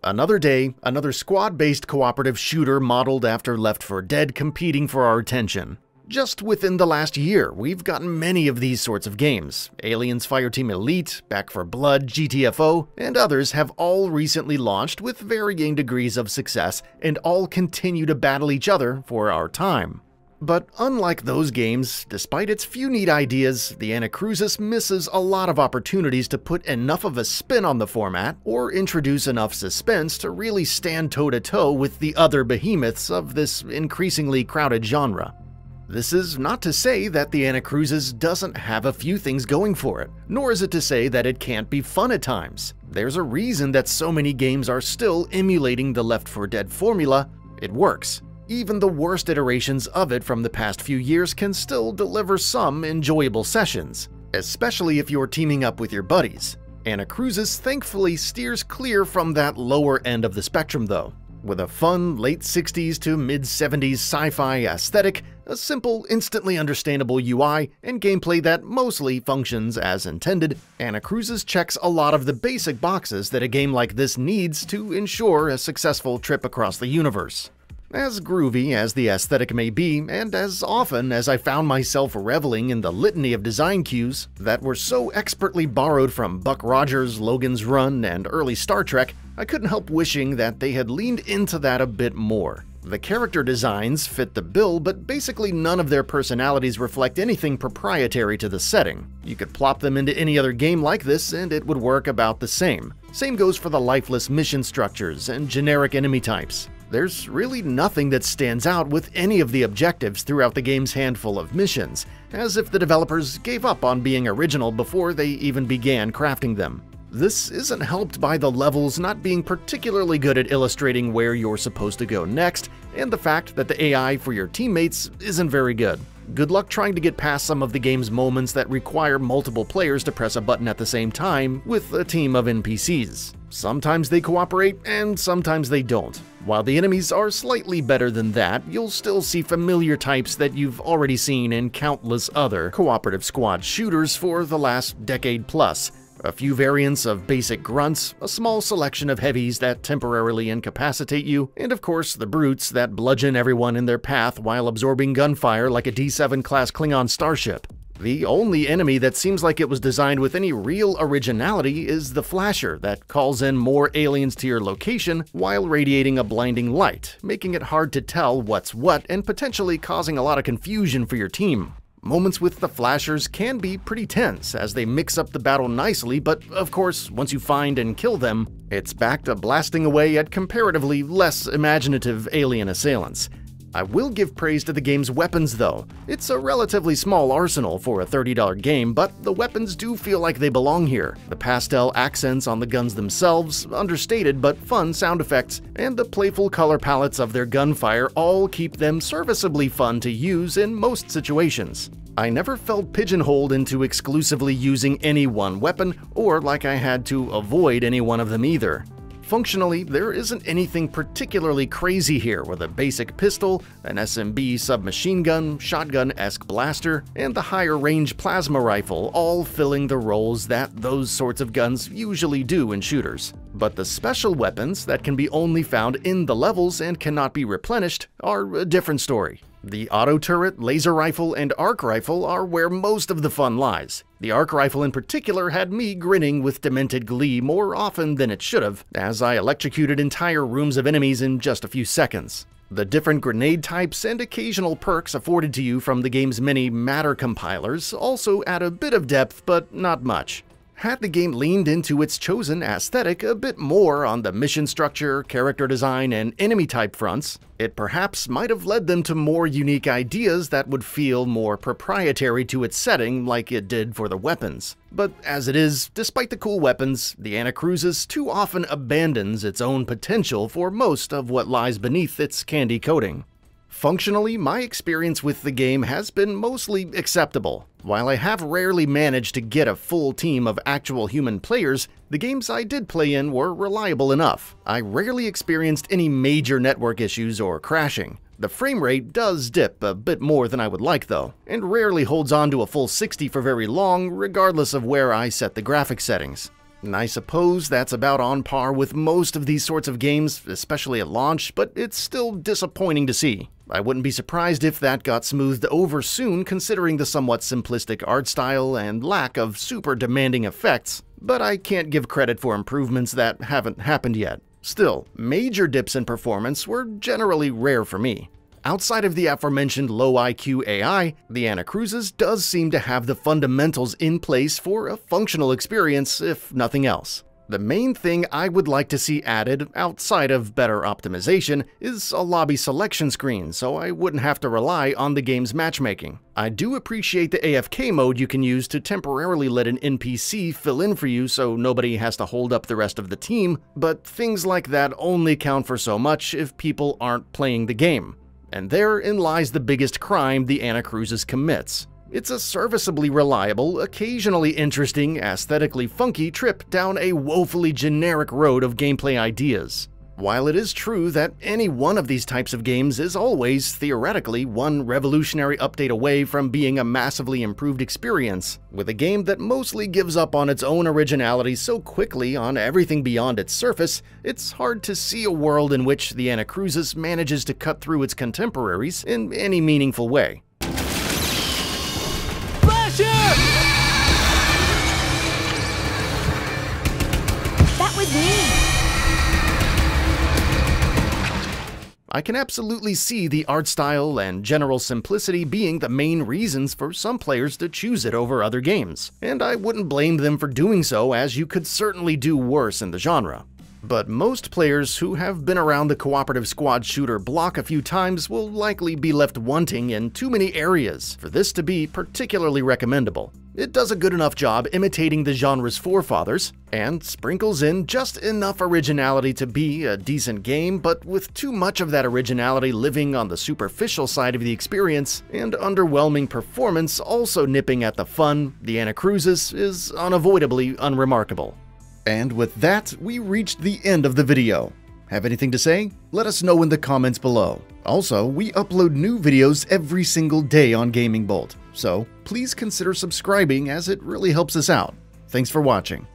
Another day, another squad-based cooperative shooter modeled after Left 4 Dead competing for our attention. Just within the last year, we've gotten many of these sorts of games. Aliens Fireteam Elite, Back 4 Blood, GTFO, and others have all recently launched with varying degrees of success and all continue to battle each other for our time. But unlike those games, despite its few neat ideas, the Anacrusis misses a lot of opportunities to put enough of a spin on the format or introduce enough suspense to really stand toe-to-toe with the other behemoths of this increasingly crowded genre. This is not to say that the Anacrusis doesn't have a few things going for it, nor is it to say that it can't be fun at times. There's a reason that so many games are still emulating the Left 4 Dead formula. It works. Even the worst iterations of it from the past few years can still deliver some enjoyable sessions, especially if you're teaming up with your buddies. Anacrusis thankfully steers clear from that lower end of the spectrum though. With a fun late 60s to mid 70s sci-fi aesthetic, a simple, instantly understandable UI, and gameplay that mostly functions as intended, Anacrusis checks a lot of the basic boxes that a game like this needs to ensure a successful trip across the universe. As groovy as the aesthetic may be, and as often as I found myself reveling in the litany of design cues that were so expertly borrowed from Buck Rogers, Logan's Run, and early Star Trek, I couldn't help wishing that they had leaned into that a bit more. The character designs fit the bill, but basically none of their personalities reflect anything proprietary to the setting. You could plop them into any other game like this and it would work about the same. Same goes for the lifeless mission structures and generic enemy types. There's really nothing that stands out with any of the objectives throughout the game's handful of missions, as if the developers gave up on being original before they even began crafting them. This isn't helped by the levels not being particularly good at illustrating where you're supposed to go next, and the fact that the AI for your teammates isn't very good. Good luck trying to get past some of the game's moments that require multiple players to press a button at the same time with a team of NPCs. Sometimes they cooperate, and sometimes they don't. While the enemies are slightly better than that, you'll still see familiar types that you've already seen in countless other cooperative squad shooters for the last decade plus. A few variants of basic grunts, a small selection of heavies that temporarily incapacitate you, and of course the brutes that bludgeon everyone in their path while absorbing gunfire like a D7 class Klingon starship. The only enemy that seems like it was designed with any real originality is the Flasher that calls in more aliens to your location while radiating a blinding light, making it hard to tell what's what and potentially causing a lot of confusion for your team. Moments with the Flashers can be pretty tense as they mix up the battle nicely, but of course, once you find and kill them, it's back to blasting away at comparatively less imaginative alien assailants. I will give praise to the game's weapons though. It's a relatively small arsenal for a $30 game, but the weapons do feel like they belong here. The pastel accents on the guns themselves, understated but fun sound effects, and the playful color palettes of their gunfire all keep them serviceably fun to use in most situations. I never felt pigeonholed into exclusively using any one weapon, or like I had to avoid any one of them either. Functionally, there isn't anything particularly crazy here with a basic pistol, an SMB submachine gun, shotgun-esque blaster, and the higher range plasma rifle all filling the roles that those sorts of guns usually do in shooters. But the special weapons that can be only found in the levels and cannot be replenished are a different story. The auto turret, laser rifle, and arc rifle are where most of the fun lies. The arc rifle in particular had me grinning with demented glee more often than it should have, as I electrocuted entire rooms of enemies in just a few seconds. The different grenade types and occasional perks afforded to you from the game's many matter compilers also add a bit of depth, but not much. Had the game leaned into its chosen aesthetic a bit more on the mission structure, character design, and enemy type fronts, it perhaps might have led them to more unique ideas that would feel more proprietary to its setting like it did for the weapons. But as it is, despite the cool weapons, the Anacrusis too often abandons its own potential for most of what lies beneath its candy coating. Functionally, my experience with the game has been mostly acceptable. While I have rarely managed to get a full team of actual human players, the games I did play in were reliable enough. I rarely experienced any major network issues or crashing. The frame rate does dip a bit more than I would like though, and rarely holds on to a full 60 for very long regardless of where I set the graphics settings. And I suppose that's about on par with most of these sorts of games, especially at launch, but it's still disappointing to see. I wouldn't be surprised if that got smoothed over soon considering the somewhat simplistic art style and lack of super demanding effects, but I can't give credit for improvements that haven't happened yet. Still, major dips in performance were generally rare for me. Outside of the aforementioned low IQ AI, the Anacruzes does seem to have the fundamentals in place for a functional experience, if nothing else. The main thing I would like to see added, outside of better optimization, is a lobby selection screen so I wouldn't have to rely on the game's matchmaking. I do appreciate the AFK mode you can use to temporarily let an NPC fill in for you so nobody has to hold up the rest of the team, but things like that only count for so much if people aren't playing the game. And therein lies the biggest crime the Anacruzes commits. It's a serviceably reliable, occasionally interesting, aesthetically funky trip down a woefully generic road of gameplay ideas. While it is true that any one of these types of games is always, theoretically, one revolutionary update away from being a massively improved experience, with a game that mostly gives up on its own originality so quickly on everything beyond its surface, it's hard to see a world in which the Anacruzes manages to cut through its contemporaries in any meaningful way. That was me! I can absolutely see the art style and general simplicity being the main reasons for some players to choose it over other games, and I wouldn't blame them for doing so, as you could certainly do worse in the genre. But most players who have been around the cooperative squad shooter block a few times will likely be left wanting in too many areas for this to be particularly recommendable. It does a good enough job imitating the genre's forefathers, and sprinkles in just enough originality to be a decent game, but with too much of that originality living on the superficial side of the experience, and underwhelming performance also nipping at the fun, the Anacruzes is unavoidably unremarkable. And with that, we reached the end of the video. Have anything to say? Let us know in the comments below. Also, we upload new videos every single day on Gaming Bolt, so please consider subscribing as it really helps us out. Thanks for watching.